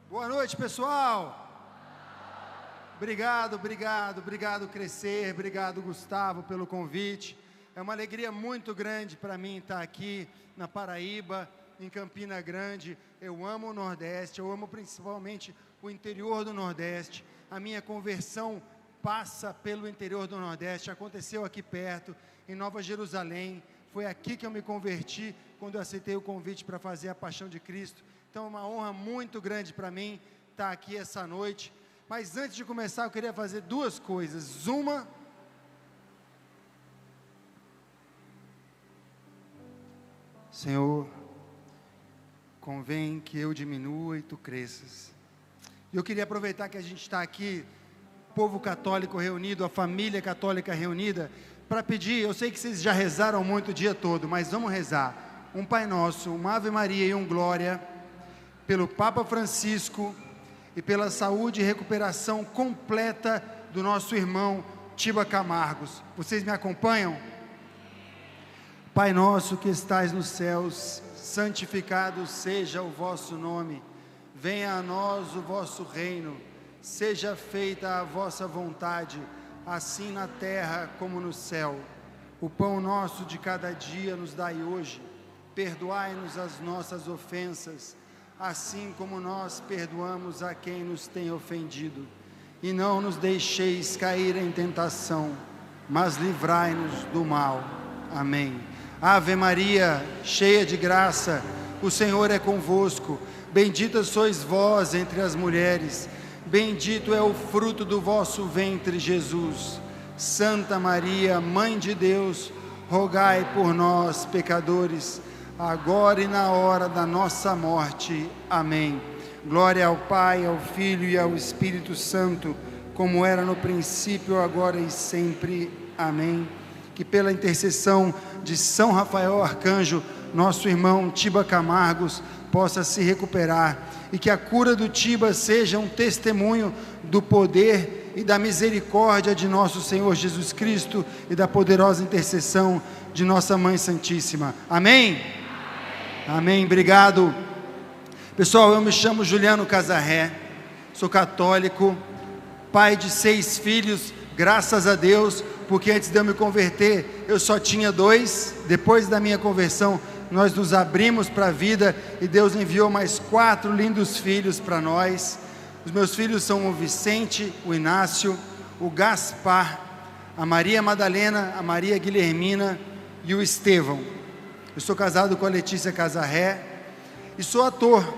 Boa noite, pessoal. Obrigado, Crescer, obrigado, Gustavo, pelo convite. É uma alegria muito grande para mim estar aqui na Paraíba, em Campina Grande. Eu amo o Nordeste, eu amo principalmente o interior do Nordeste. A minha conversão passa pelo interior do Nordeste, aconteceu aqui perto, em Nova Jerusalém. Foi aqui que eu me converti, quando eu aceitei o convite para fazer a Paixão de Cristo. Então é uma honra muito grande para mim estar aqui essa noite. Mas antes de começar, eu queria fazer duas coisas. Uma, Senhor, convém que eu diminua e Tu cresças. E eu queria aproveitar que a gente está aqui, povo católico reunido, a família católica reunida, para pedir. Eu sei que vocês já rezaram muito o dia todo, mas vamos rezar um Pai Nosso, uma Ave Maria e um Glória, pelo Papa Francisco e pela saúde e recuperação completa do nosso irmão Tiba Camargos. Vocês me acompanham? Pai nosso que estais nos céus, santificado seja o vosso nome. Venha a nós o vosso reino. Seja feita a vossa vontade, assim na terra como no céu. O pão nosso de cada dia nos dai hoje. Perdoai-nos as nossas ofensas, assim como nós perdoamos a quem nos tem ofendido. E não nos deixeis cair em tentação, mas livrai-nos do mal. Amém. Ave Maria, cheia de graça, o Senhor é convosco. Bendita sois vós entre as mulheres, bendito é o fruto do vosso ventre, Jesus. Santa Maria, Mãe de Deus, rogai por nós, pecadores, agora e na hora da nossa morte. Amém. Glória ao Pai, ao Filho e ao Espírito Santo, como era no princípio, agora e sempre. Amém. Que pela intercessão de São Rafael Arcanjo, nosso irmão Tiba Camargos possa se recuperar, e que a cura do Tiba seja um testemunho do poder e da misericórdia de nosso Senhor Jesus Cristo e da poderosa intercessão de nossa Mãe Santíssima. Amém? Amém, obrigado. Pessoal, eu me chamo Juliano Casarré, sou católico, pai de 6 filhos, graças a Deus, porque antes de eu me converter, eu só tinha 2, depois da minha conversão, nós nos abrimos para a vida, e Deus enviou mais 4 lindos filhos para nós. Os meus filhos são o Vicente, o Inácio, o Gaspar, a Maria Madalena, a Maria Guilhermina e o Estevão. Eu sou casado com a Letícia Casarré e sou ator,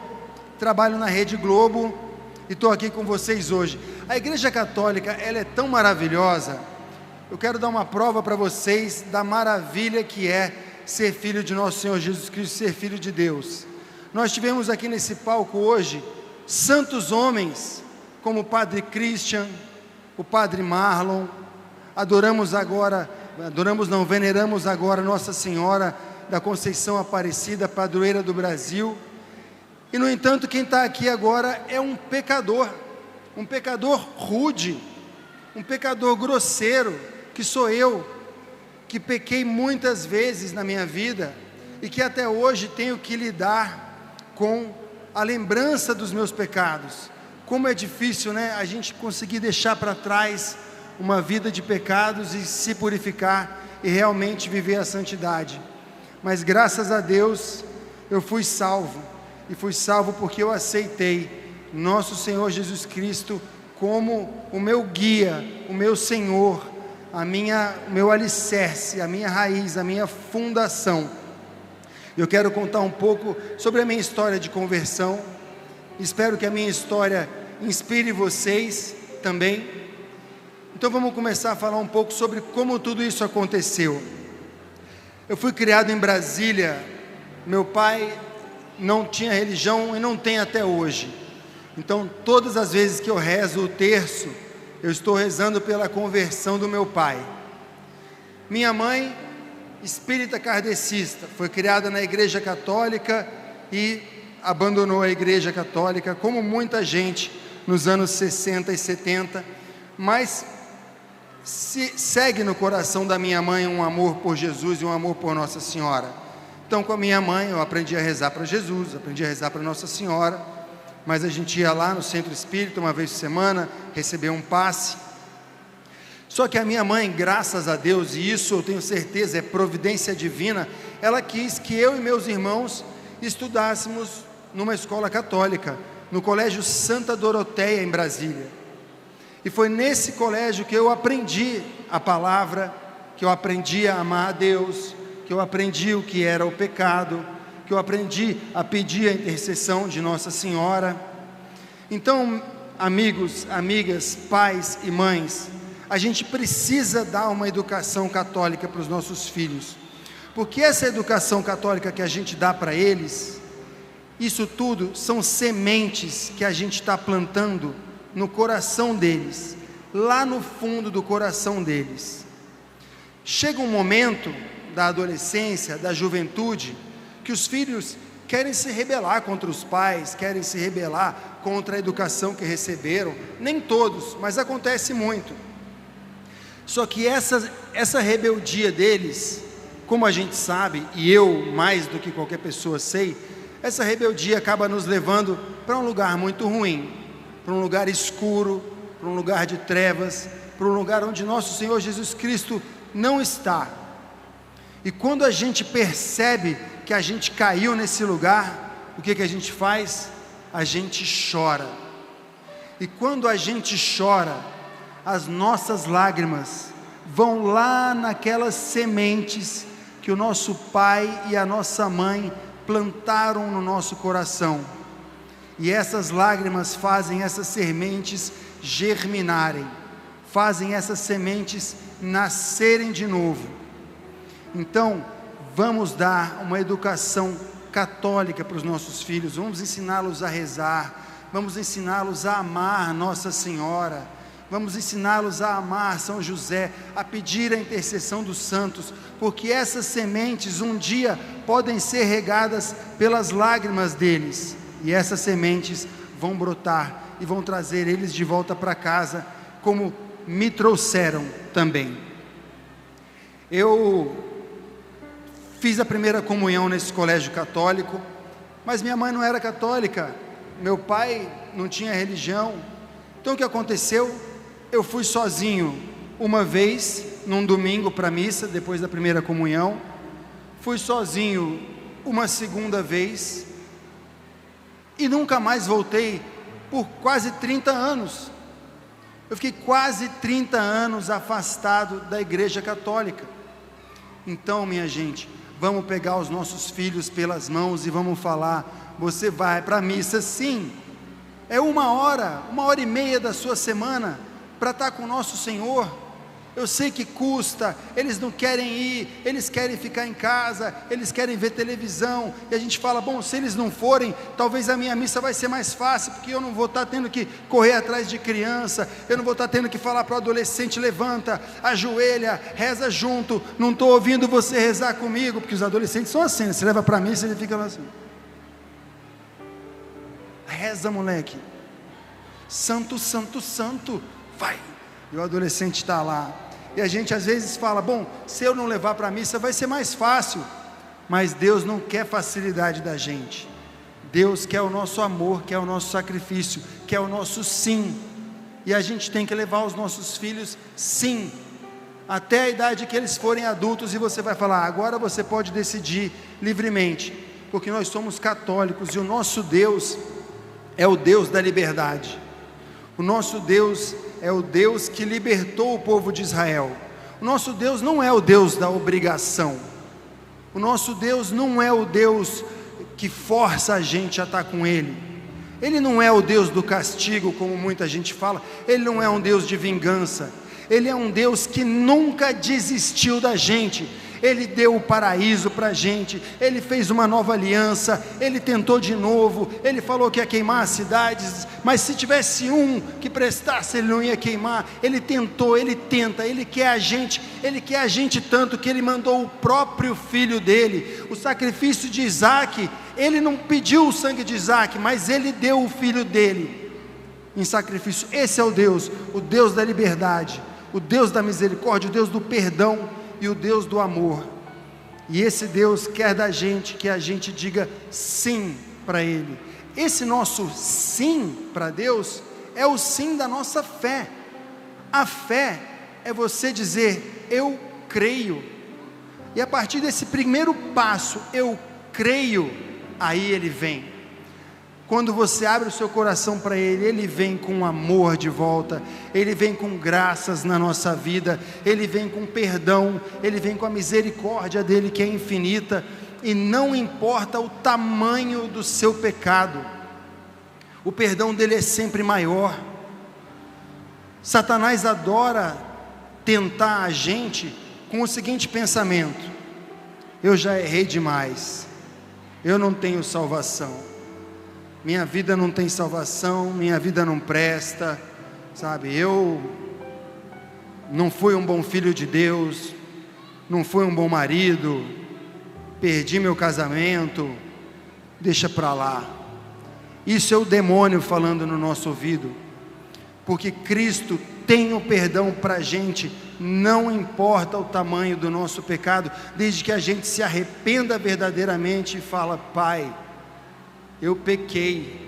trabalho na Rede Globo e estou aqui com vocês hoje. A Igreja Católica, ela é tão maravilhosa. Eu quero dar uma prova para vocês da maravilha que é ser filho de nosso Senhor Jesus Cristo, ser filho de Deus. Nós tivemos aqui nesse palco hoje santos homens, como o Padre Christian, o Padre Marlon. Veneramos agora Nossa Senhora da Conceição Aparecida, padroeira do Brasil. E no entanto, quem está aqui agora é um pecador rude, um pecador grosseiro, que sou eu, que pequei muitas vezes na minha vida, e que até hoje tenho que lidar com a lembrança dos meus pecados. Como é difícil, né, a gente conseguir deixar para trás uma vida de pecados e se purificar, e realmente viver a santidade. Mas graças a Deus, eu fui salvo, e fui salvo porque eu aceitei nosso Senhor Jesus Cristo como o meu guia, o meu Senhor, o meu alicerce, a minha raiz, a minha fundação. Eu quero contar um pouco sobre a minha história de conversão. Espero que a minha história inspire vocês também. Então vamos começar a falar um pouco sobre como tudo isso aconteceu. Eu fui criado em Brasília. Meu pai não tinha religião e não tem até hoje. Então todas as vezes que eu rezo o terço, eu estou rezando pela conversão do meu pai. Minha mãe, espírita kardecista, foi criada na Igreja Católica e abandonou a Igreja Católica, como muita gente nos anos 60 e 70, mas segue no coração da minha mãe um amor por Jesus e um amor por Nossa Senhora. Então, com a minha mãe, eu aprendi a rezar para Jesus, aprendi a rezar para Nossa Senhora, mas a gente ia lá no centro espírita uma vez por semana, receber um passe. Só que a minha mãe, graças a Deus, e isso eu tenho certeza é providência divina, ela quis que eu e meus irmãos estudássemos numa escola católica, no Colégio Santa Doroteia, em Brasília. E foi nesse colégio que eu aprendi a palavra, que eu aprendi a amar a Deus, que eu aprendi o que era o pecado, que eu aprendi a pedir a intercessão de Nossa Senhora. Então, amigos, amigas, pais e mães, a gente precisa dar uma educação católica para os nossos filhos, porque essa educação católica que a gente dá para eles, isso tudo são sementes que a gente está plantando no coração deles, lá no fundo do coração deles. Chega um momento da adolescência, da juventude, que os filhos querem se rebelar contra os pais, querem se rebelar contra a educação que receberam, nem todos, mas acontece muito. Só que essa rebeldia deles, como a gente sabe, e eu mais do que qualquer pessoa sei, essa rebeldia acaba nos levando para um lugar muito ruim, para um lugar escuro, para um lugar de trevas, para um lugar onde nosso Senhor Jesus Cristo não está. E quando a gente percebe que a gente caiu nesse lugar, o que a gente faz? A gente chora. E quando a gente chora, as nossas lágrimas vão lá naquelas sementes que o nosso pai e a nossa mãe plantaram no nosso coração, e essas lágrimas fazem essas sementes germinarem, fazem essas sementes nascerem de novo. Então, vamos dar uma educação católica para os nossos filhos, vamos ensiná-los a rezar, vamos ensiná-los a amar Nossa Senhora, vamos ensiná-los a amar São José, a pedir a intercessão dos santos, porque essas sementes um dia podem ser regadas pelas lágrimas deles, e essas sementes vão brotar e vão trazer eles de volta para casa, como me trouxeram também. Eu fiz a primeira comunhão nesse colégio católico, mas minha mãe não era católica, meu pai não tinha religião. Então o que aconteceu? Eu fui sozinho uma vez, num domingo para a missa, depois da primeira comunhão, fui sozinho uma segunda vez, e nunca mais voltei por quase 30 anos, eu fiquei quase 30 anos afastado da igreja católica. Então, minha gente, vamos pegar os nossos filhos pelas mãos e vamos falar: você vai para a missa sim, é uma hora e meia da sua semana, para estar com o nosso Senhor. Eu sei que custa, eles não querem ir, eles querem ficar em casa, eles querem ver televisão, e a gente fala: bom, se eles não forem, talvez a minha missa vai ser mais fácil, porque eu não vou estar tendo que correr atrás de criança, eu não vou estar tendo que falar para o adolescente: levanta, ajoelha, reza junto, não estou ouvindo você rezar comigo, porque os adolescentes são assim, você leva para a missa e ele fica lá assim: reza, moleque, santo, santo, santo, vai. E o adolescente está lá, e a gente às vezes fala: bom, se eu não levar para a missa vai ser mais fácil, mas Deus não quer facilidade da gente, Deus quer o nosso amor, quer o nosso sacrifício, quer o nosso sim, e a gente tem que levar os nossos filhos sim, até a idade que eles forem adultos, e você vai falar: agora você pode decidir livremente, porque nós somos católicos, e o nosso Deus é o Deus da liberdade, o nosso Deus é o Deus que libertou o povo de Israel. O nosso Deus não é o Deus da obrigação, o nosso Deus não é o Deus que força a gente a estar com Ele, Ele não é o Deus do castigo, como muita gente fala, Ele não é um Deus de vingança, Ele é um Deus que nunca desistiu da gente, Ele deu o paraíso para a gente, Ele fez uma nova aliança, Ele tentou de novo, Ele falou que ia queimar as cidades, mas se tivesse um que prestasse, Ele não ia queimar. Ele tentou, Ele tenta, Ele quer a gente tanto que Ele mandou o próprio filho dele, o sacrifício de Isaac. Ele não pediu o sangue de Isaac, mas Ele deu o filho dele em sacrifício. Esse é o Deus da liberdade, o Deus da misericórdia, o Deus do perdão e o Deus do amor. E esse Deus quer da gente que a gente diga sim para Ele. esse nosso sim para Deus é o sim da nossa fé. A fé é você dizer, eu creio, e a partir desse primeiro passo, eu creio, aí Ele vem. Quando você abre o seu coração para Ele, Ele vem com amor de volta, Ele vem com graças na nossa vida, Ele vem com perdão, Ele vem com a misericórdia dEle que é infinita, e não importa o tamanho do seu pecado, o perdão dEle é sempre maior. Satanás adora tentar a gente com o seguinte pensamento: eu já errei demais, eu não tenho salvação, minha vida não tem salvação, minha vida não presta, sabe, eu não fui um bom filho de Deus, não fui um bom marido, perdi meu casamento, deixa para lá. Isso é o demônio falando no nosso ouvido, porque Cristo tem o perdão para a gente, não importa o tamanho do nosso pecado, desde que a gente se arrependa verdadeiramente e fala, Pai, eu pequei,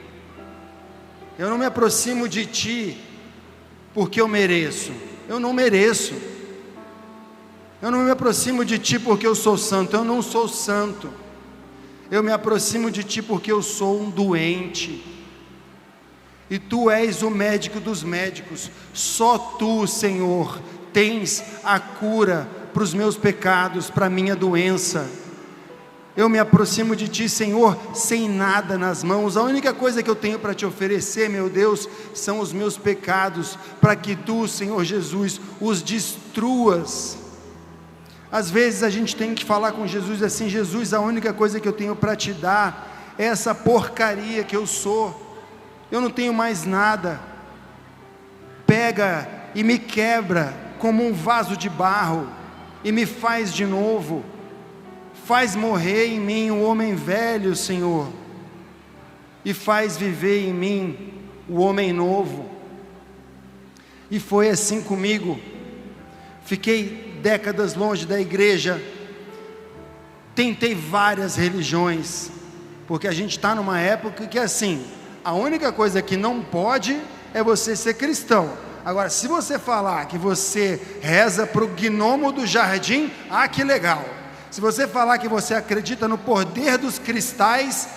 eu não me aproximo de Ti porque eu mereço, eu não mereço, eu não me aproximo de Ti porque eu sou santo, eu não sou santo, eu me aproximo de Ti porque eu sou um doente, e Tu és o médico dos médicos, só Tu, Senhor, tens a cura para os meus pecados, para a minha doença. Eu me aproximo de Ti, Senhor, sem nada nas mãos, a única coisa que eu tenho para Te oferecer, meu Deus, são os meus pecados, para que Tu, Senhor Jesus, os destruas. Às vezes a gente tem que falar com Jesus assim, Jesus, a única coisa que eu tenho para Te dar, é essa porcaria que eu sou, eu não tenho mais nada, pega e me quebra como um vaso de barro, e me faz de novo, faz morrer em mim o homem velho, Senhor, e faz viver em mim o homem novo. E foi assim comigo, fiquei décadas longe da igreja, tentei várias religiões, porque a gente está numa época que assim, a única coisa que não pode é você ser cristão. Agora, se você falar que você reza para o gnomo do jardim, que legal. Se você falar que você acredita no poder dos cristais,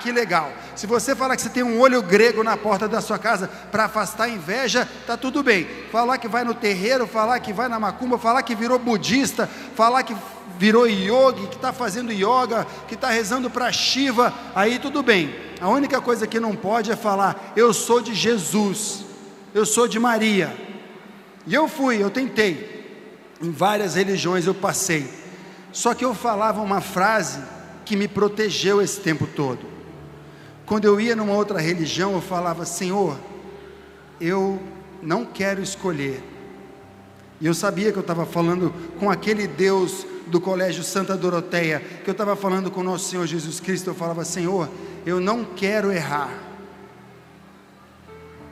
que legal. Se você falar que você tem um olho grego na porta da sua casa para afastar a inveja, tá tudo bem. Falar que vai no terreiro, falar que vai na macumba, falar que virou budista, falar que virou yogi, que está fazendo yoga, que está rezando para Shiva, aí tudo bem. A única coisa que não pode é falar, eu sou de Jesus, eu sou de Maria. E eu tentei, em várias religiões eu passei, só que eu falava uma frase que me protegeu esse tempo todo. Quando eu ia numa outra religião, eu falava, Senhor, eu não quero escolher. E eu sabia que eu estava falando com aquele Deus do Colégio Santa Doroteia, que eu estava falando com o nosso Senhor Jesus Cristo. Eu falava, Senhor, eu não quero errar,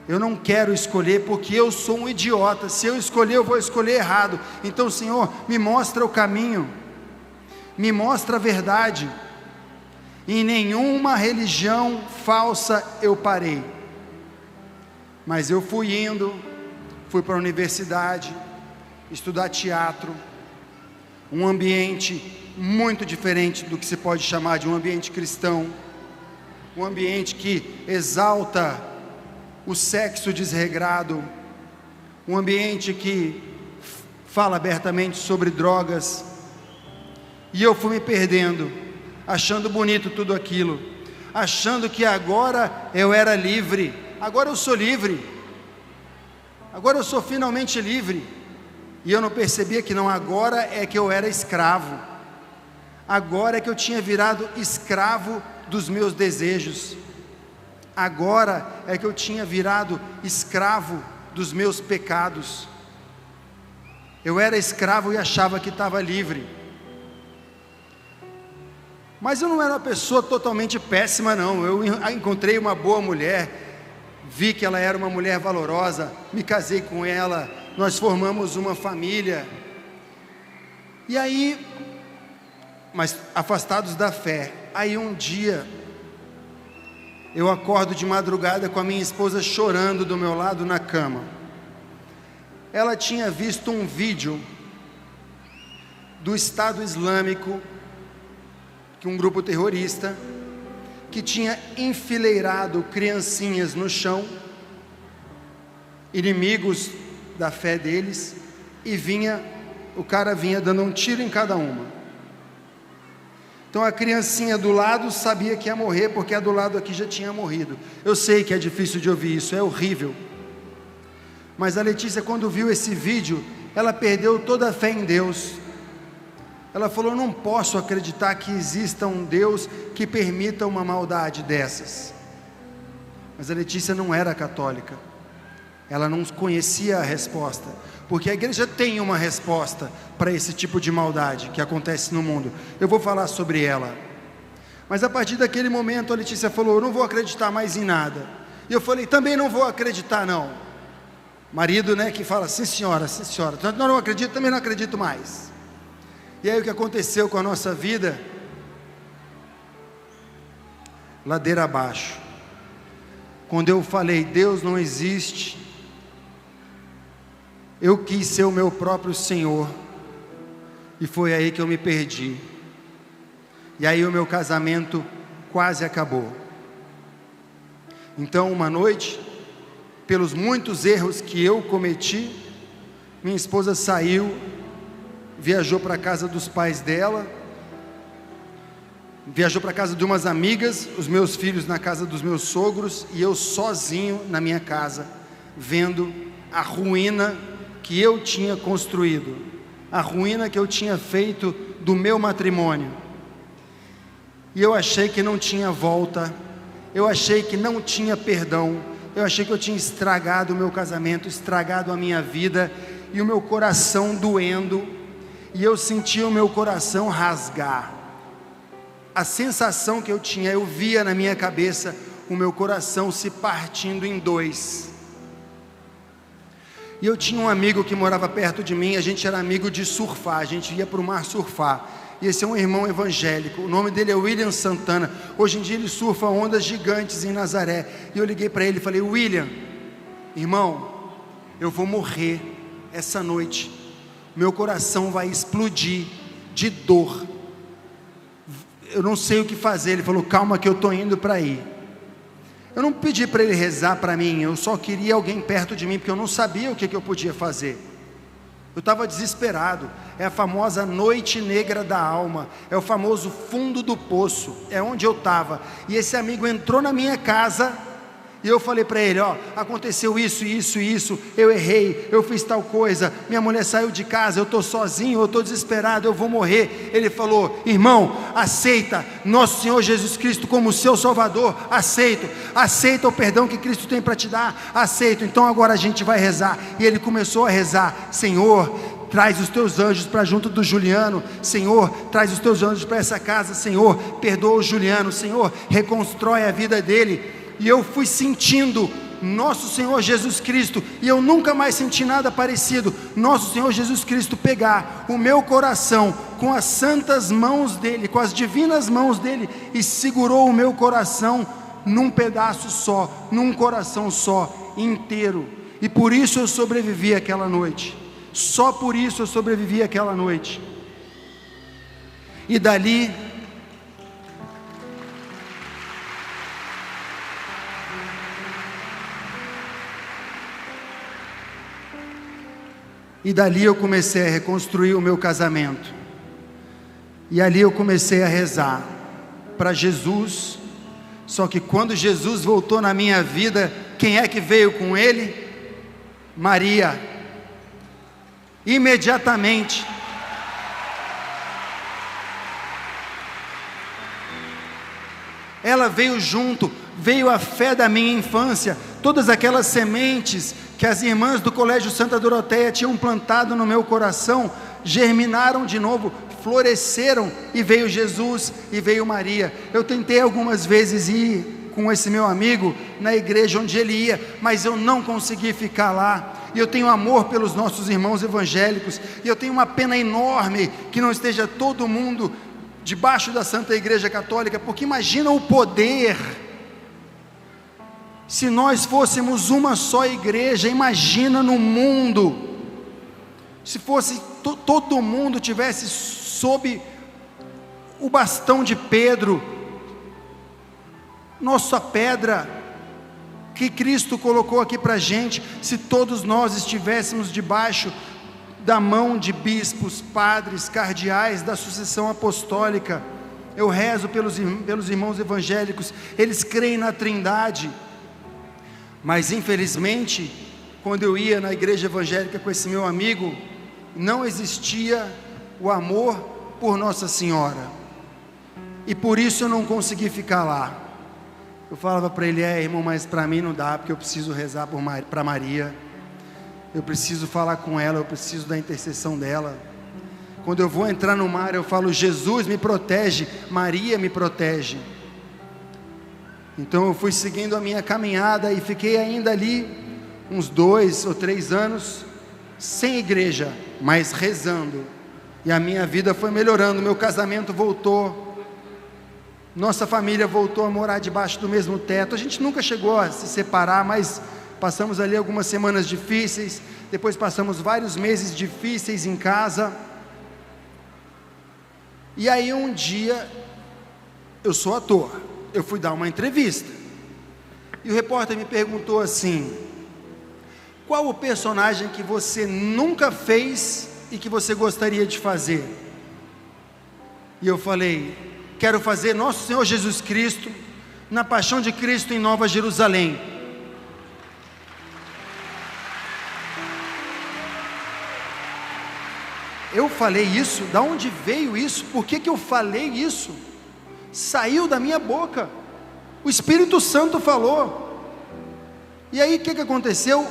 eu não quero escolher, porque eu sou um idiota, se eu escolher, eu vou escolher errado. Então, Senhor, me mostra o caminho, me mostra a verdade. Em nenhuma religião falsa eu parei, mas eu fui para a universidade, estudar teatro, um ambiente muito diferente do que se pode chamar de um ambiente cristão, um ambiente que exalta o sexo desregrado, um ambiente que fala abertamente sobre drogas, e eu fui me perdendo, achando bonito tudo aquilo, achando que agora eu era livre, agora eu sou livre, agora eu sou finalmente livre, e eu não percebia que não, agora é que eu era escravo, agora é que eu tinha virado escravo dos meus desejos, agora é que eu tinha virado escravo dos meus pecados. Eu era escravo e achava que estava livre, mas eu não era uma pessoa totalmente péssima não, eu encontrei uma boa mulher, vi que ela era uma mulher valorosa, me casei com ela, nós formamos uma família, e aí, mas afastados da fé. Aí um dia, eu acordo de madrugada com a minha esposa chorando do meu lado na cama. Ela tinha visto um vídeo do Estado Islâmico, que um grupo terrorista, que tinha enfileirado criancinhas no chão, inimigos da fé deles, e o cara vinha dando um tiro em cada uma. Então a criancinha do lado sabia que ia morrer, porque a do lado aqui já tinha morrido. Eu sei que é difícil de ouvir isso, é horrível. Mas a Letícia, quando viu esse vídeo, ela perdeu toda a fé em Deus. Ela falou: não posso acreditar que exista um Deus que permita uma maldade dessas. Mas a Letícia não era católica, ela não conhecia a resposta, porque a igreja tem uma resposta para esse tipo de maldade que acontece no mundo. Eu vou falar sobre ela. Mas a partir daquele momento a Letícia falou: eu não vou acreditar mais em nada. E eu falei: também não vou acreditar não. Marido, né, que fala: sim senhora, não acredito, também não acredito mais. E aí o que aconteceu com a nossa vida? Ladeira abaixo. Quando eu falei: Deus não existe, eu quis ser o meu próprio Senhor, e foi aí que eu me perdi. E aí o meu casamento quase acabou. Então uma noite, pelos muitos erros que eu cometi, minha esposa saiu, viajou para a casa dos pais dela, viajou para a casa de umas amigas, os meus filhos na casa dos meus sogros, e eu sozinho na minha casa, vendo a ruína que eu tinha construído, a ruína que eu tinha feito do meu matrimônio. E eu achei que não tinha volta, eu achei que não tinha perdão, eu achei que eu tinha estragado o meu casamento, estragado a minha vida, e o meu coração doendo, e eu senti o meu coração rasgar. A sensação que eu tinha, eu via na minha cabeça o meu coração se partindo em dois. E eu tinha um amigo que morava perto de mim, a gente era amigo de surfar, a gente ia para o mar surfar. E esse é um irmão evangélico, o nome dele é William Santana. Hoje em dia ele surfa ondas gigantes em Nazaré. E eu liguei para ele e falei: William, irmão, eu vou morrer essa noite, meu coração vai explodir de dor, eu não sei o que fazer. Ele falou: calma que eu estou indo para aí. Eu não pedi para ele rezar para mim, eu só queria alguém perto de mim, porque eu não sabia o que eu podia fazer. Eu estava desesperado. É a famosa noite negra da alma, é o famoso fundo do poço, é onde eu estava. E esse amigo entrou na minha casa, e eu falei para ele: ó, aconteceu isso, eu errei, eu fiz tal coisa, minha mulher saiu de casa, eu estou sozinho, eu estou desesperado, eu vou morrer. Ele falou: irmão, aceita nosso Senhor Jesus Cristo como seu Salvador, aceita o perdão que Cristo tem para te dar, aceito, então agora a gente vai rezar. E ele começou a rezar: Senhor, traz os teus anjos para junto do Juliano, Senhor, traz os teus anjos para essa casa, Senhor, perdoa o Juliano, Senhor, reconstrói a vida dele. E eu fui sentindo nosso Senhor Jesus Cristo, e eu nunca mais senti nada parecido, nosso Senhor Jesus Cristo pegar o meu coração com as santas mãos dele, com as divinas mãos dele, e segurou o meu coração num pedaço só, num coração só, inteiro. E por isso eu sobrevivi aquela noite, só por isso eu sobrevivi aquela noite. E dali eu comecei a reconstruir o meu casamento, e ali eu comecei a rezar para Jesus. Só que quando Jesus voltou na minha vida, quem é que veio com ele? Maria. Imediatamente. Ela veio junto, veio a fé da minha infância, todas aquelas sementes que as irmãs do Colégio Santa Doroteia tinham plantado no meu coração, germinaram de novo, floresceram, e veio Jesus, e veio Maria. Eu tentei algumas vezes ir com esse meu amigo na igreja onde ele ia, mas eu não consegui ficar lá. E eu tenho amor pelos nossos irmãos evangélicos, e eu tenho uma pena enorme que não esteja todo mundo debaixo da Santa Igreja Católica, porque imagina o poder Se nós fôssemos uma só igreja, imagina no mundo, se fosse todo mundo tivesse sob o bastão de Pedro, nossa pedra que Cristo colocou aqui para a gente, se todos nós estivéssemos debaixo da mão de bispos, padres, cardeais da sucessão apostólica. Eu rezo pelos irmãos evangélicos, eles creem na Trindade, mas infelizmente, quando eu ia na igreja evangélica com esse meu amigo, não existia o amor por Nossa Senhora, e por isso eu não consegui ficar lá. Eu falava para ele: irmão, mas para mim não dá, porque eu preciso rezar para Maria, eu preciso falar com ela, eu preciso da intercessão dela. Quando eu vou entrar no mar, eu falo: Jesus me protege, Maria me protege. Então eu fui seguindo a minha caminhada e fiquei ainda ali uns 2 ou 3 anos sem igreja, mas rezando, e a minha vida foi melhorando, meu casamento voltou, nossa família voltou a morar debaixo do mesmo teto. A gente nunca chegou a se separar, mas passamos ali algumas semanas difíceis, depois passamos vários meses difíceis em casa. E aí um dia, eu sou ator, eu fui dar uma entrevista, e o repórter me perguntou assim: qual o personagem que você nunca fez e que você gostaria de fazer? E eu falei: quero fazer Nosso Senhor Jesus Cristo, na Paixão de Cristo em Nova Jerusalém. Eu falei isso, da onde veio isso? Por que eu falei isso? Saiu da minha boca, o Espírito Santo falou. E aí o que aconteceu?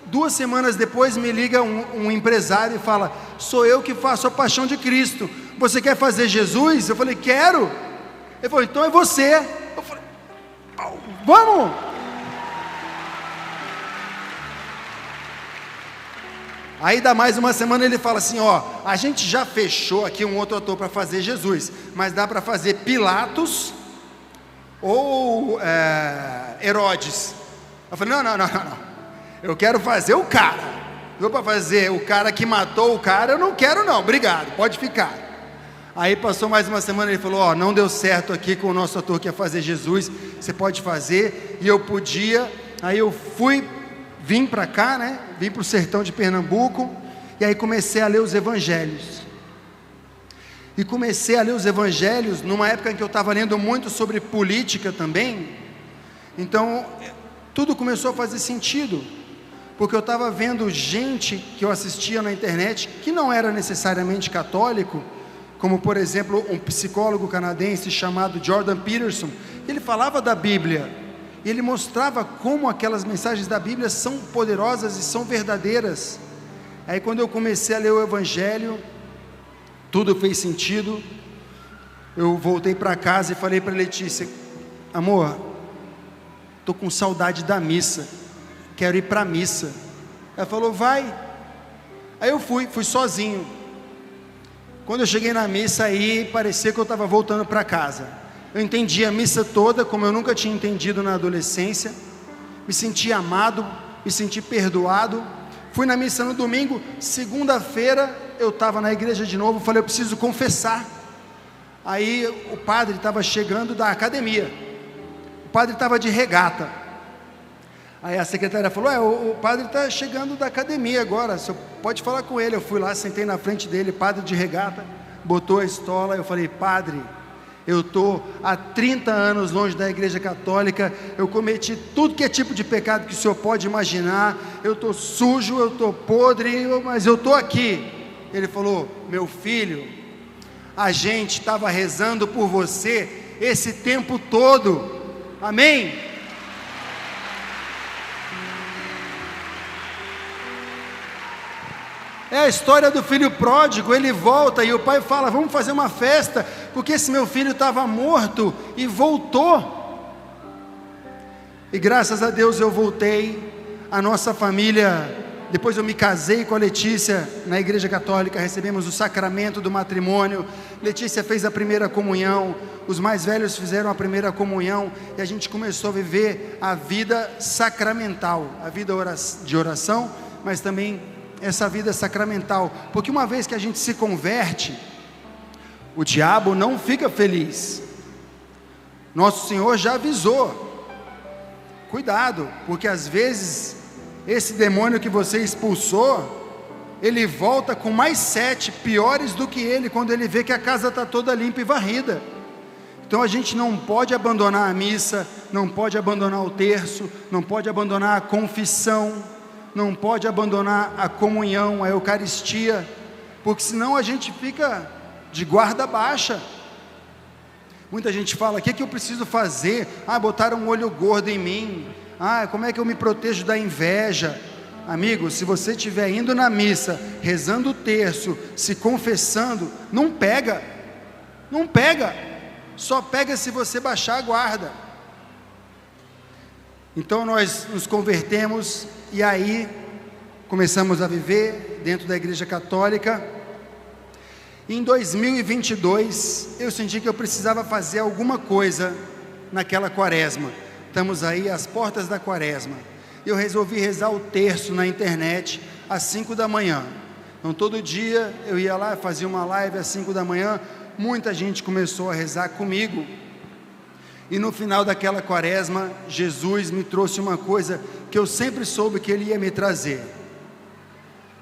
2 semanas depois me liga um empresário e fala: sou eu que faço a Paixão de Cristo, você quer fazer Jesus? Eu falei: quero. Ele falou: então é você. Eu falei: vamos. Aí dá mais uma semana, ele fala assim: a gente já fechou aqui um outro ator para fazer Jesus, mas dá para fazer Pilatos ou Herodes. Eu falei: não, eu quero fazer o cara. Vou para fazer o cara que matou o cara, eu não quero não, obrigado, pode ficar. Aí passou mais uma semana, ele falou: não deu certo aqui com o nosso ator que ia fazer Jesus, você pode fazer. E eu podia. Aí eu vim para cá, né? Vim para o sertão de Pernambuco, e aí comecei a ler os evangelhos. E comecei a ler os evangelhos numa época em que eu estava lendo muito sobre política também. Então tudo começou a fazer sentido, porque eu estava vendo gente que eu assistia na internet, que não era necessariamente católico, como por exemplo um psicólogo canadense chamado Jordan Peterson. Ele falava da Bíblia, e ele mostrava como aquelas mensagens da Bíblia são poderosas e são verdadeiras. Aí quando eu comecei a ler o Evangelho, tudo fez sentido. Eu voltei para casa e falei para Letícia: amor, estou com saudade da missa, quero ir para a missa. Ela falou: vai. Aí eu fui sozinho. Quando eu cheguei na missa, aí parecia que eu estava voltando para casa. Eu entendi a missa toda como eu nunca tinha entendido na adolescência, me senti amado, me senti perdoado. Fui na missa no domingo. Segunda-feira eu estava na igreja de novo, falei: eu preciso confessar. Aí o padre estava chegando da academia, o padre estava de regata. Aí a secretária falou: o padre está chegando da academia agora, você pode falar com ele. Eu fui lá, sentei na frente dele, padre de regata, botou a estola. Eu falei: padre, eu estou há 30 anos longe da igreja católica, eu cometi tudo que é tipo de pecado que o senhor pode imaginar, eu estou sujo, eu estou podre, mas eu estou aqui. Ele falou: meu filho, a gente estava rezando por você esse tempo todo, amém? É a história do filho pródigo. Ele volta e o pai fala: vamos fazer uma festa, porque esse meu filho estava morto e voltou. E graças a Deus eu voltei. A nossa família Depois eu me casei com a Letícia na Igreja Católica, recebemos o sacramento do matrimônio. Letícia fez a primeira comunhão, os mais velhos fizeram a primeira comunhão, e a gente começou a viver a vida sacramental, a vida de oração, mas também essa vida sacramental, porque uma vez que a gente se converte, o diabo não fica feliz. Nosso Senhor já avisou, cuidado, porque às vezes esse demônio que você expulsou, ele volta com mais 7 piores do que ele, quando ele vê que a casa está toda limpa e varrida. Então a gente não pode abandonar a missa, não pode abandonar o terço, não pode abandonar a confissão, não pode abandonar a comunhão, a Eucaristia, porque senão a gente fica de guarda baixa. Muita gente fala: o que eu preciso fazer? Botaram um olho gordo em mim. Como é que eu me protejo da inveja? Amigo, se você estiver indo na missa, rezando o terço, se confessando, não pega, só pega se você baixar a guarda. Então nós nos convertemos, e aí começamos a viver dentro da Igreja Católica. Em 2022, eu senti que eu precisava fazer alguma coisa naquela quaresma. Estamos aí às portas da quaresma. Eu resolvi rezar o terço na internet às 5 da manhã. Então todo dia eu ia lá, fazia uma live às 5 da manhã. Muita gente começou a rezar comigo. E no final daquela quaresma, Jesus me trouxe uma coisa que eu sempre soube que Ele ia me trazer.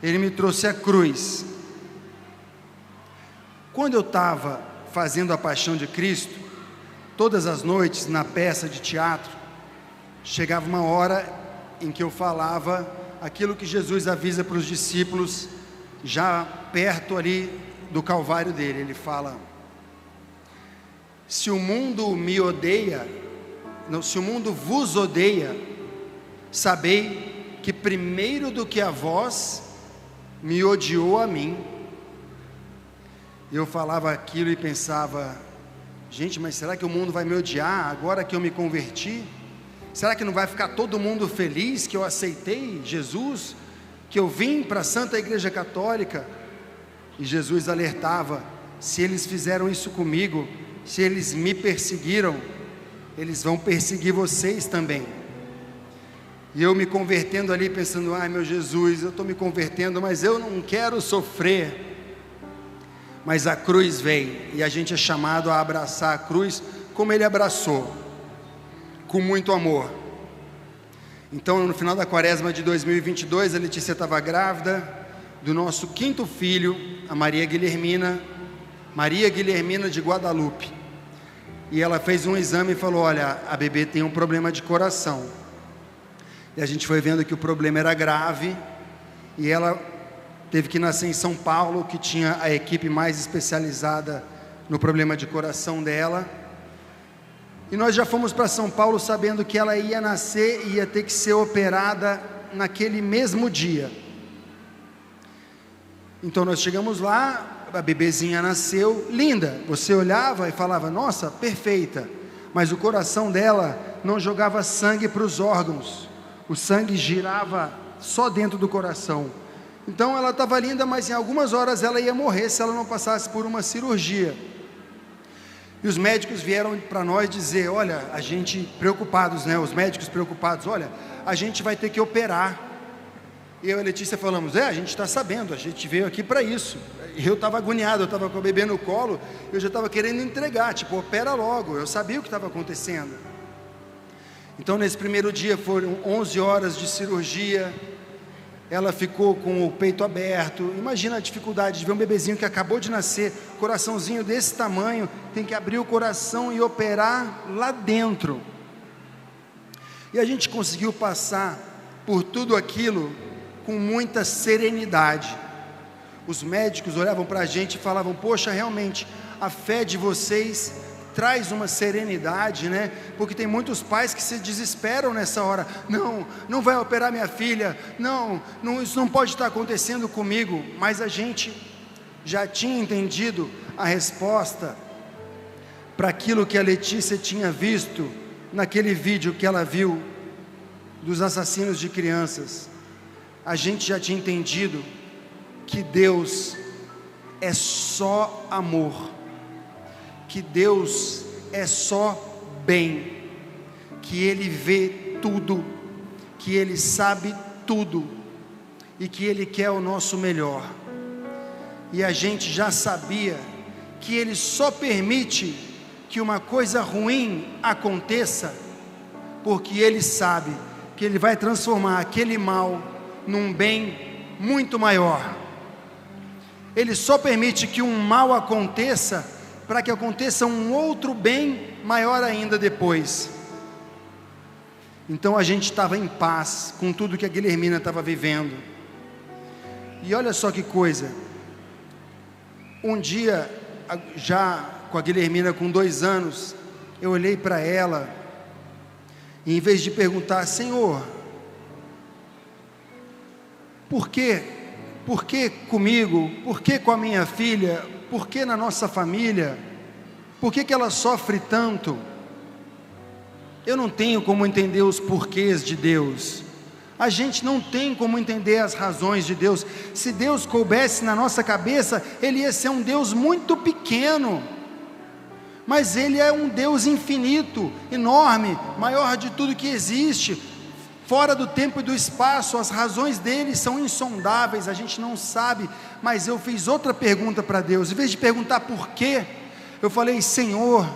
Ele me trouxe a cruz. Quando eu estava fazendo a Paixão de Cristo, todas as noites na peça de teatro, chegava uma hora em que eu falava aquilo que Jesus avisa para os discípulos, já perto ali do Calvário dele. Ele fala: se o mundo me odeia, não, se o mundo vos odeia, sabei que primeiro do que a vós, me odiou a mim. Eu falava aquilo e pensava: gente, mas será que o mundo vai me odiar agora que eu me converti? Será que não vai ficar todo mundo feliz que eu aceitei Jesus, que eu vim para a Santa Igreja Católica? E Jesus alertava: se eles fizeram isso comigo, se eles me perseguiram, eles vão perseguir vocês também. E eu me convertendo ali, pensando: ai meu Jesus, eu estou me convertendo, mas eu não quero sofrer. Mas a cruz vem, e a gente é chamado a abraçar a cruz como Ele abraçou, com muito amor. Então no final da quaresma de 2022, a Letícia estava grávida do nosso 5º filho, a Maria Guilhermina de Guadalupe. E ela fez um exame e falou: olha, a bebê tem um problema de coração. E a gente foi vendo que o problema era grave, e ela teve que nascer em São Paulo, que tinha a equipe mais especializada no problema de coração dela. E nós já fomos para São Paulo sabendo que ela ia nascer e ia ter que ser operada naquele mesmo dia. Então nós chegamos lá, a bebezinha nasceu, linda. Você olhava e falava: nossa, perfeita. Mas o coração dela não jogava sangue para os órgãos. O sangue girava só dentro do coração. Então ela estava linda, mas em algumas horas ela ia morrer se ela não passasse por uma cirurgia. E os médicos vieram para nós dizer: olha, a gente preocupados, né? Os médicos preocupados: olha, a gente vai ter que operar. E eu e a Letícia falamos: a gente está sabendo, a gente veio aqui para isso. E eu estava agoniado, eu estava com o bebê no colo, eu já estava querendo entregar, tipo, opera logo. Eu sabia o que estava acontecendo. Então nesse primeiro dia foram 11 horas de cirurgia. Ela ficou com o peito aberto. Imagina a dificuldade de ver um bebezinho que acabou de nascer, coraçãozinho desse tamanho, tem que abrir o coração e operar lá dentro. E a gente conseguiu passar por tudo aquilo com muita serenidade. Os médicos olhavam para a gente e falavam: poxa, realmente, a fé de vocês traz uma serenidade, né? Porque tem muitos pais que se desesperam nessa hora. Não vai operar minha filha, não, isso não pode estar acontecendo comigo. Mas a gente já tinha entendido a resposta para aquilo que a Letícia tinha visto naquele vídeo que ela viu dos assassinos de crianças. a gente já tinha entendido que Deus é só amor, que Deus é só bem, que Ele vê tudo, que Ele sabe tudo e que Ele quer o nosso melhor. E a gente já sabia que Ele só permite que uma coisa ruim aconteça, porque Ele sabe que Ele vai transformar aquele mal num bem muito maior. Ele só permite que um mal aconteça, para que aconteça um outro bem maior ainda depois. Então a gente estava em paz com tudo que a Guilhermina estava vivendo. E olha só que coisa, um dia, já com a Guilhermina com 2 anos, eu olhei para ela, e em vez de perguntar: Senhor, por quê? Por que comigo? Por que com a minha filha? Por que na nossa família? Por que ela sofre tanto? Eu não tenho como entender os porquês de Deus. A gente não tem como entender as razões de Deus. Se Deus coubesse na nossa cabeça, Ele ia ser um Deus muito pequeno. Mas Ele é um Deus infinito, enorme, maior de tudo que existe, fora do tempo e do espaço. As razões dele são insondáveis, a gente não sabe. Mas eu fiz outra pergunta para Deus. Em vez de perguntar por quê, eu falei: Senhor,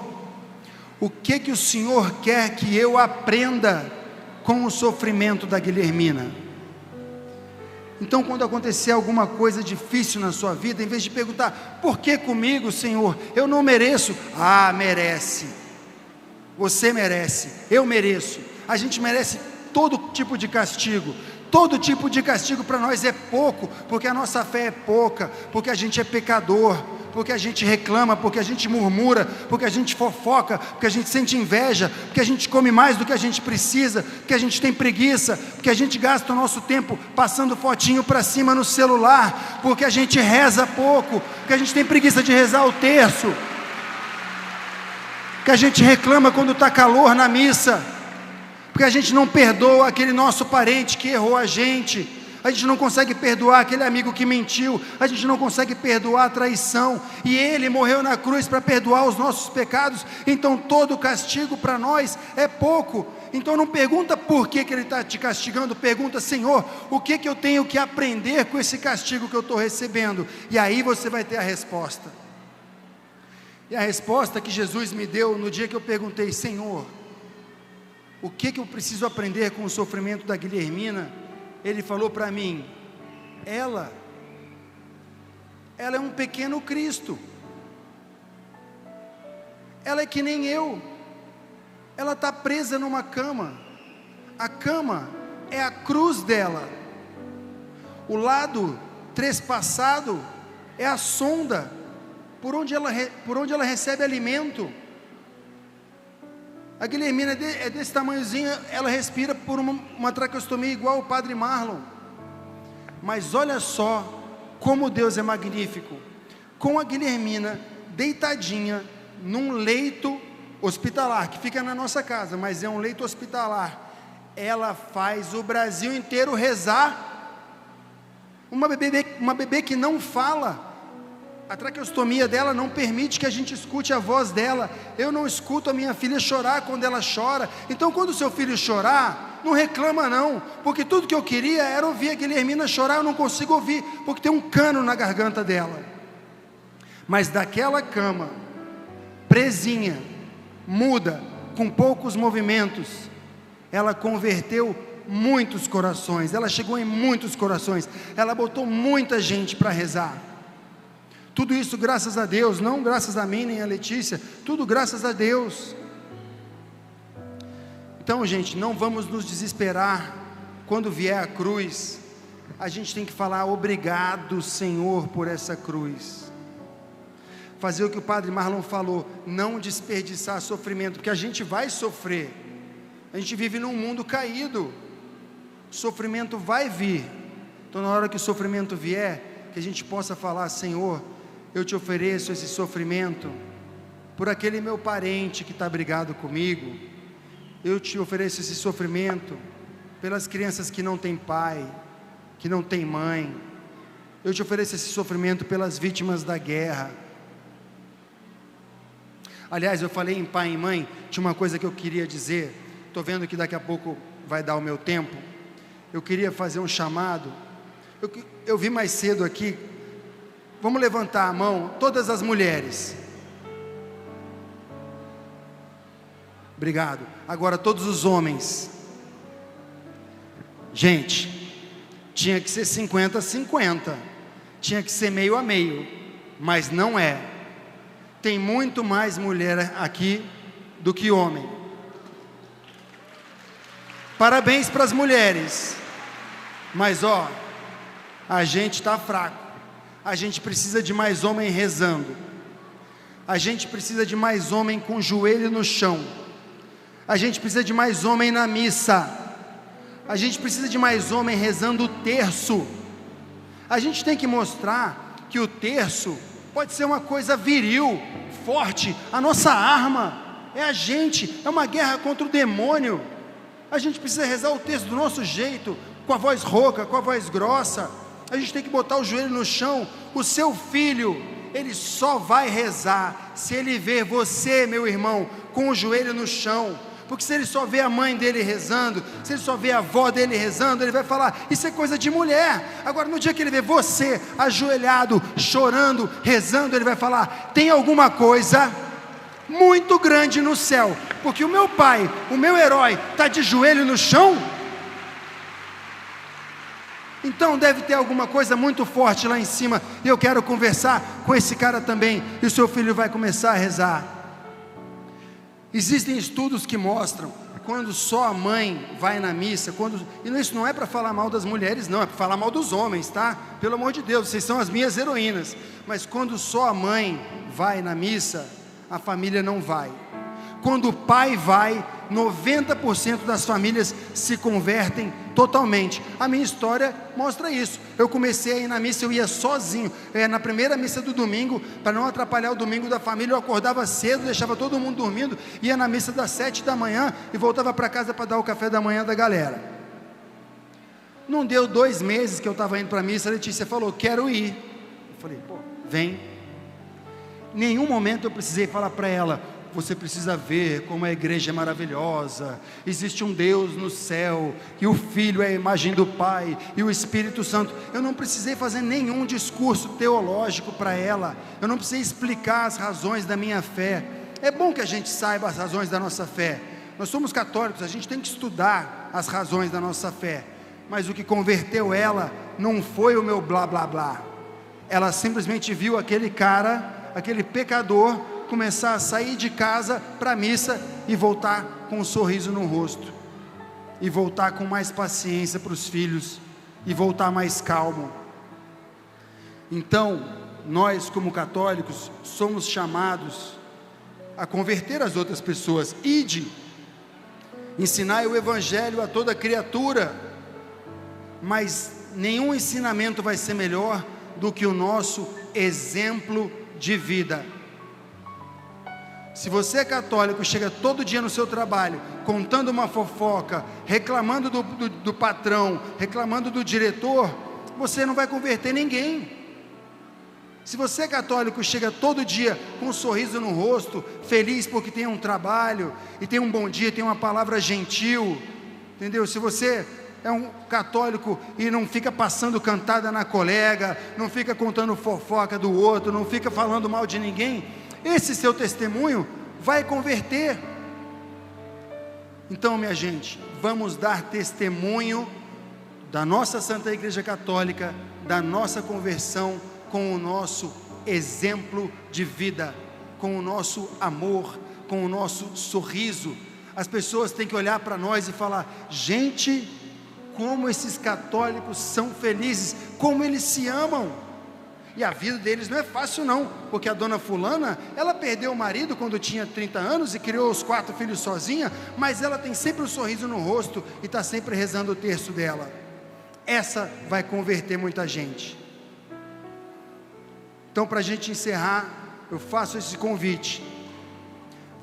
o que o Senhor quer que eu aprenda com o sofrimento da Guilhermina? Então, quando acontecer alguma coisa difícil na sua vida, em vez de perguntar: por que comigo, Senhor? Eu não mereço. Ah, merece. Você merece. Eu mereço. A gente merece todo tipo de castigo. Todo tipo de castigo para nós é pouco, porque a nossa fé é pouca, porque a gente é pecador, porque a gente reclama, porque a gente murmura, porque a gente fofoca, porque a gente sente inveja, porque a gente come mais do que a gente precisa, porque a gente tem preguiça, porque a gente gasta o nosso tempo passando fotinho para cima no celular, porque a gente reza pouco, porque a gente tem preguiça de rezar o terço, porque a gente reclama quando está calor na missa, porque a gente não perdoa aquele nosso parente que errou a gente não consegue perdoar aquele amigo que mentiu, a gente não consegue perdoar a traição, e Ele morreu na cruz para perdoar os nossos pecados. Então todo castigo para nós é pouco. Então não pergunta por que Ele está te castigando, pergunta: Senhor, o que eu tenho que aprender com esse castigo que eu estou recebendo? E aí você vai ter a resposta. E a resposta que Jesus me deu no dia que eu perguntei: Senhor, o que eu preciso aprender com o sofrimento da Guilhermina? Ele falou para mim: ela é um pequeno Cristo, ela é que nem eu, ela está presa numa cama, a cama é a cruz dela, o lado trespassado é a sonda, por onde ela recebe alimento. A Guilhermina é desse tamanhozinho, ela respira por uma traqueostomia igual o Padre Marlon. Mas olha só como Deus é magnífico. Com a Guilhermina deitadinha num leito hospitalar, que fica na nossa casa, mas é um leito hospitalar, ela faz o Brasil inteiro rezar. Uma bebê que não fala. A traqueostomia dela não permite que a gente escute a voz dela. Eu não escuto a minha filha chorar quando ela chora. Então, quando o seu filho chorar, não reclama não, porque tudo que eu queria era ouvir a Guilhermina chorar. Eu não consigo ouvir, porque tem um cano na garganta dela. Mas daquela cama, presinha, muda, com poucos movimentos, ela converteu muitos corações. Ela chegou em muitos corações. Ela botou muita gente para rezar. Tudo isso graças a Deus, não graças a mim nem a Letícia, tudo graças a Deus. Então, gente, não vamos nos desesperar quando vier a cruz. A gente tem que falar: obrigado, Senhor, por essa cruz. Fazer o que o Padre Marlon falou, não desperdiçar sofrimento, porque a gente vai sofrer. A gente vive num mundo caído, o sofrimento vai vir. Então, na hora que o sofrimento vier, que a gente possa falar: Senhor, eu te ofereço esse sofrimento por aquele meu parente que está brigado comigo, eu te ofereço esse sofrimento pelas crianças que não têm pai, que não tem mãe. Eu te ofereço esse sofrimento pelas vítimas da guerra. Aliás, eu falei em pai e mãe, tinha uma coisa que eu queria dizer, estou vendo que daqui a pouco vai dar o meu tempo, eu queria fazer um chamado, eu vi mais cedo aqui, vamos levantar a mão, todas as mulheres, obrigado, agora todos os homens, gente, tinha que ser 50-50, tinha que ser meio a meio, mas não é. Tem muito mais mulher aqui do que homem. Parabéns para as mulheres. Mas a gente está fraco. A gente precisa de mais homem rezando. A gente precisa de mais homem com o joelho no chão. A gente precisa de mais homem na missa. A gente precisa de mais homem rezando o terço. A gente tem que mostrar que o terço pode ser uma coisa viril, forte. A nossa arma é a gente, é uma guerra contra o demônio. A gente precisa rezar o texto do nosso jeito, com a voz rouca, com a voz grossa. A gente tem que botar o joelho no chão. O seu filho, ele só vai rezar se ele ver você, meu irmão, com o joelho no chão. Porque se ele só vê a mãe dele rezando, se ele só vê a avó dele rezando, ele vai falar, isso é coisa de mulher. Agora no dia que ele vê você ajoelhado, chorando, rezando, ele vai falar, tem alguma coisa muito grande no céu, porque o meu pai, o meu herói, está de joelho no chão. Então deve ter alguma coisa muito forte lá em cima, e eu quero conversar com esse cara também, e o seu filho vai começar a rezar. Existem estudos que mostram, quando só a mãe vai na missa, e isso não é para falar mal das mulheres não, é para falar mal dos homens, tá? Pelo amor de Deus, vocês são as minhas heroínas, mas quando só a mãe vai na missa, a família não vai. Quando o pai vai, 90% das famílias se convertem totalmente. A minha história mostra isso. Eu comecei a ir na missa, eu ia sozinho. Na primeira missa do domingo, para não atrapalhar o domingo da família, eu acordava cedo, deixava todo mundo dormindo, ia na missa das 7 da manhã e voltava para casa para dar o café da manhã da galera. Não deu 2 meses que eu estava indo para a missa, a Letícia falou, quero ir. Eu falei, pô, vem. Em nenhum momento eu precisei falar para ela, você precisa ver como a igreja é maravilhosa, existe um Deus no céu, e o Filho é a imagem do Pai, e o Espírito Santo. Eu não precisei fazer nenhum discurso teológico para ela, eu não precisei explicar as razões da minha fé. É bom que a gente saiba as razões da nossa fé, nós somos católicos, a gente tem que estudar as razões da nossa fé, mas o que converteu ela, não foi o meu blá blá blá, ela simplesmente viu aquele cara, aquele pecador, começar a sair de casa para a missa e voltar com um sorriso no rosto, e voltar com mais paciência para os filhos, e voltar mais calmo. Então, nós como católicos, somos chamados a converter as outras pessoas. Ide, ensinai o Evangelho a toda criatura, mas nenhum ensinamento vai ser melhor do que o nosso exemplo de vida. Se você é católico, chega todo dia no seu trabalho, contando uma fofoca, reclamando do patrão, reclamando do diretor, você não vai converter ninguém. Se você é católico, chega todo dia com um sorriso no rosto, feliz porque tem um trabalho, e tem um bom dia, tem uma palavra gentil, entendeu? Se você é um católico e não fica passando cantada na colega, não fica contando fofoca do outro, não fica falando mal de ninguém, esse seu testemunho vai converter. Então, minha gente, vamos dar testemunho da nossa Santa Igreja Católica, da nossa conversão, com o nosso exemplo de vida, com o nosso amor, com o nosso sorriso. As pessoas têm que olhar para nós e falar, gente, como esses católicos são felizes, como eles se amam. E a vida deles não é fácil não, porque a dona fulana, ela perdeu o marido quando tinha 30 anos e criou os 4 filhos sozinha, mas ela tem sempre um sorriso no rosto e está sempre rezando o terço dela. Essa vai converter muita gente. Então, para a gente encerrar, eu faço esse convite.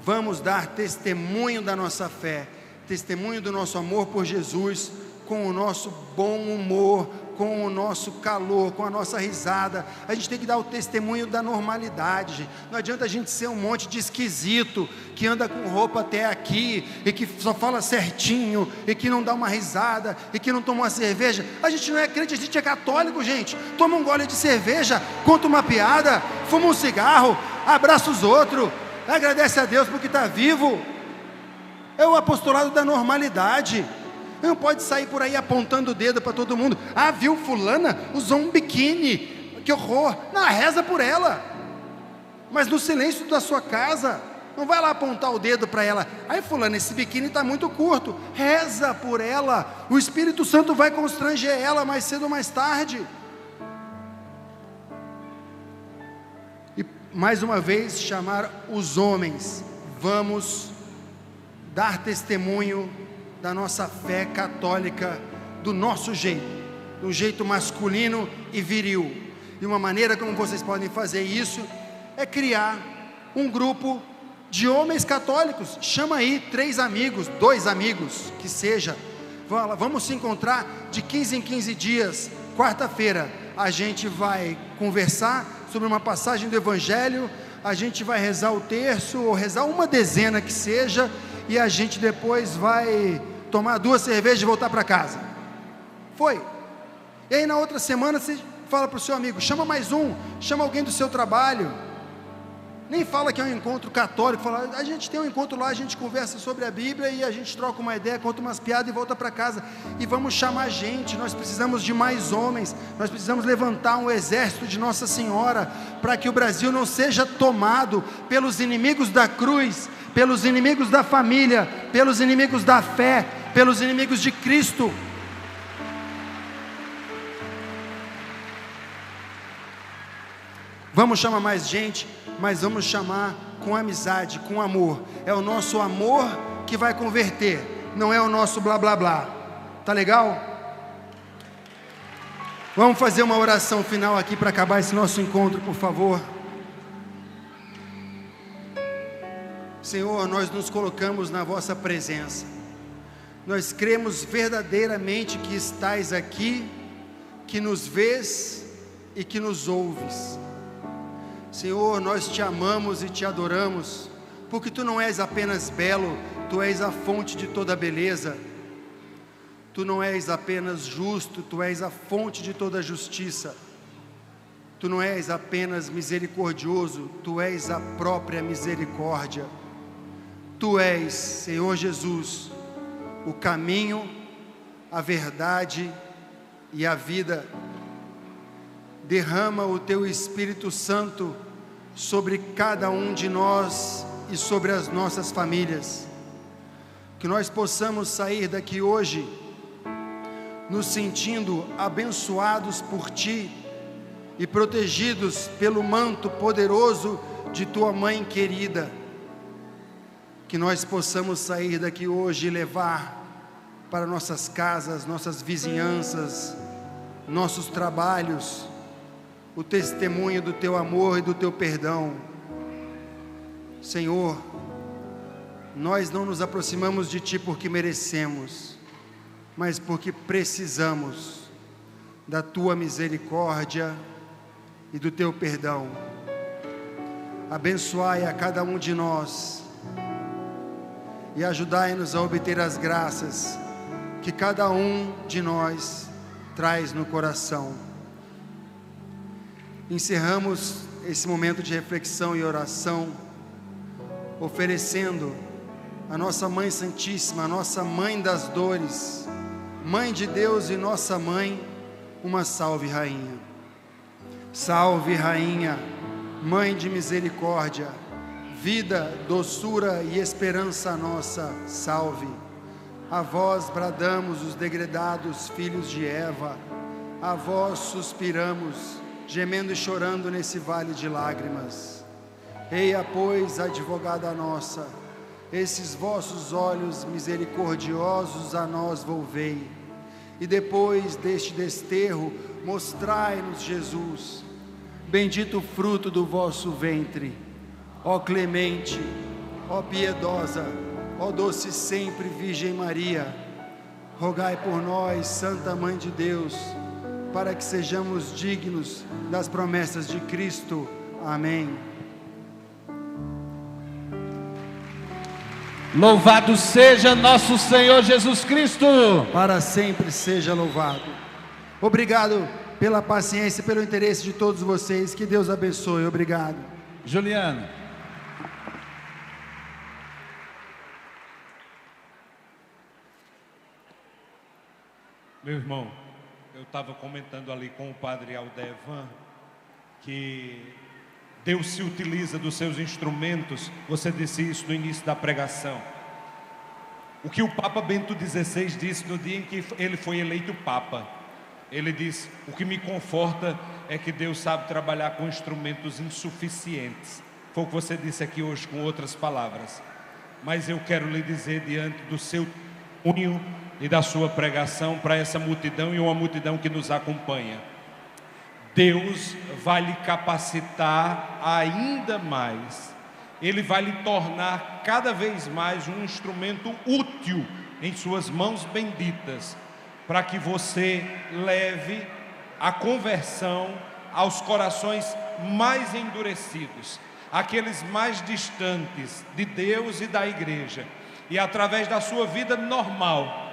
Vamos dar testemunho da nossa fé, testemunho do nosso amor por Jesus, com o nosso bom humor, com o nosso calor, com a nossa risada. A gente tem que dar o testemunho da normalidade, gente. Não adianta a gente ser um monte de esquisito, que anda com roupa até aqui, e que só fala certinho, e que não dá uma risada, e que não toma uma cerveja. A gente não é crente, a gente é católico, gente. Toma um gole de cerveja, conta uma piada, fuma um cigarro, abraça os outros, agradece a Deus porque está vivo. É o apostolado da normalidade. Não pode sair por aí apontando o dedo para todo mundo. Ah, viu fulana? Usou um biquíni, que horror. Não, reza por ela, mas no silêncio da sua casa. Não vai lá apontar o dedo para ela. Ai fulana, esse biquíni está muito curto. Reza por ela. O Espírito Santo vai constranger ela mais cedo ou mais tarde. E mais uma vez chamar os homens. Vamos dar testemunho da nossa fé católica, do nosso jeito, do jeito masculino e viril. E uma maneira como vocês podem fazer isso é criar um grupo de homens católicos. Chama aí 3 amigos, 2 amigos, que seja. Vamos se encontrar de 15 em 15 dias. Quarta-feira a gente vai conversar sobre uma passagem do Evangelho, a gente vai rezar o terço, ou rezar uma dezena que seja, e a gente depois vai tomar 2 cervejas e voltar para casa. Foi. E aí na outra semana você fala para o seu amigo, chama mais um, chama alguém do seu trabalho. Nem fala que é um encontro católico, fala, a gente tem um encontro lá, a gente conversa sobre a Bíblia e a gente troca uma ideia, conta umas piadas e volta para casa. E vamos chamar gente, nós precisamos de mais homens, nós precisamos levantar um exército de Nossa Senhora, para que o Brasil não seja tomado pelos inimigos da cruz, pelos inimigos da família, pelos inimigos da fé, pelos inimigos de Cristo. Vamos chamar mais gente, mas vamos chamar com amizade, com amor. É o nosso amor que vai converter, não é o nosso blá blá blá. Tá legal? Vamos fazer uma oração final aqui para acabar esse nosso encontro, por favor. Senhor, nós nos colocamos na vossa presença. Nós cremos verdadeiramente que estais aqui, que nos vês e que nos ouves. Senhor, nós te amamos e te adoramos, porque tu não és apenas belo, tu és a fonte de toda beleza. Tu não és apenas justo, tu és a fonte de toda justiça. Tu não és apenas misericordioso, tu és a própria misericórdia. Tu és, Senhor Jesus, o caminho, a verdade e a vida. Derrama o teu Espírito Santo sobre cada um de nós e sobre as nossas famílias. Que nós possamos sair daqui hoje nos sentindo abençoados por Ti e protegidos pelo manto poderoso de Tua Mãe querida. Que nós possamos sair daqui hoje e levar para nossas casas, nossas vizinhanças, nossos trabalhos, o testemunho do Teu amor e do Teu perdão. Senhor, nós não nos aproximamos de Ti porque merecemos, mas porque precisamos da Tua misericórdia e do Teu perdão. Abençoai a cada um de nós e ajudai-nos a obter as graças que cada um de nós traz no coração. Encerramos esse momento de reflexão e oração, oferecendo a nossa Mãe Santíssima, a nossa Mãe das Dores, Mãe de Deus e nossa Mãe, uma salve Rainha. Salve Rainha, Mãe de misericórdia, vida, doçura e esperança nossa, salve. A vós bradamos os degredados filhos de Eva, a vós suspiramos, gemendo e chorando nesse vale de lágrimas. Eia, pois, advogada nossa, esses vossos olhos misericordiosos a nós volvei, e depois deste desterro, mostrai-nos Jesus, bendito o fruto do vosso ventre. Ó clemente, ó piedosa, ó doce sempre Virgem Maria, rogai por nós, Santa Mãe de Deus, para que sejamos dignos das promessas de Cristo. Amém. Louvado seja nosso Senhor Jesus Cristo. Para sempre seja louvado. Obrigado pela paciência, pelo interesse de todos vocês. Que Deus abençoe. Obrigado. Juliano. Meu irmão, eu estava comentando ali com o padre Aldevan que Deus se utiliza dos seus instrumentos. Você disse isso no início da pregação. O que o Papa Bento XVI disse no dia em que ele foi eleito Papa. Ele disse: o que me conforta é que Deus sabe trabalhar com instrumentos insuficientes. Foi o que você disse aqui hoje com outras palavras. Mas eu quero lhe dizer, diante do seu testemunho e da sua pregação para essa multidão e uma multidão que nos acompanha, Deus vai lhe capacitar ainda mais. Ele vai lhe tornar cada vez mais um instrumento útil em suas mãos benditas, para que você leve a conversão aos corações mais endurecidos, aqueles mais distantes de Deus e da igreja, e através da sua vida normal,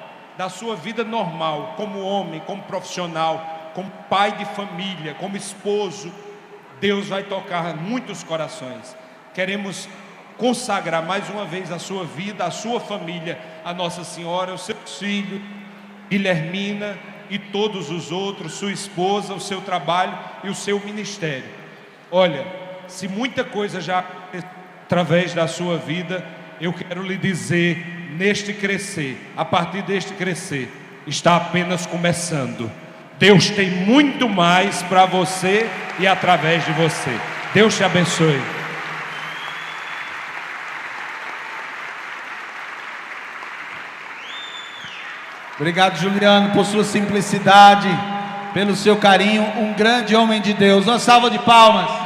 como homem, como profissional, como pai de família, como esposo, Deus vai tocar muitos corações. Queremos consagrar mais uma vez a sua vida, a sua família, a Nossa Senhora, os seus filhos, Guilhermina e todos os outros, sua esposa, o seu trabalho e o seu ministério. Olha, se muita coisa já aconteceu através da sua vida, eu quero lhe dizer, neste crescer, a partir deste crescer, está apenas começando. Deus tem muito mais para você e através de você. Deus te abençoe. Obrigado, Juliano, por sua simplicidade, pelo seu carinho. Um grande homem de Deus. Uma salva de palmas.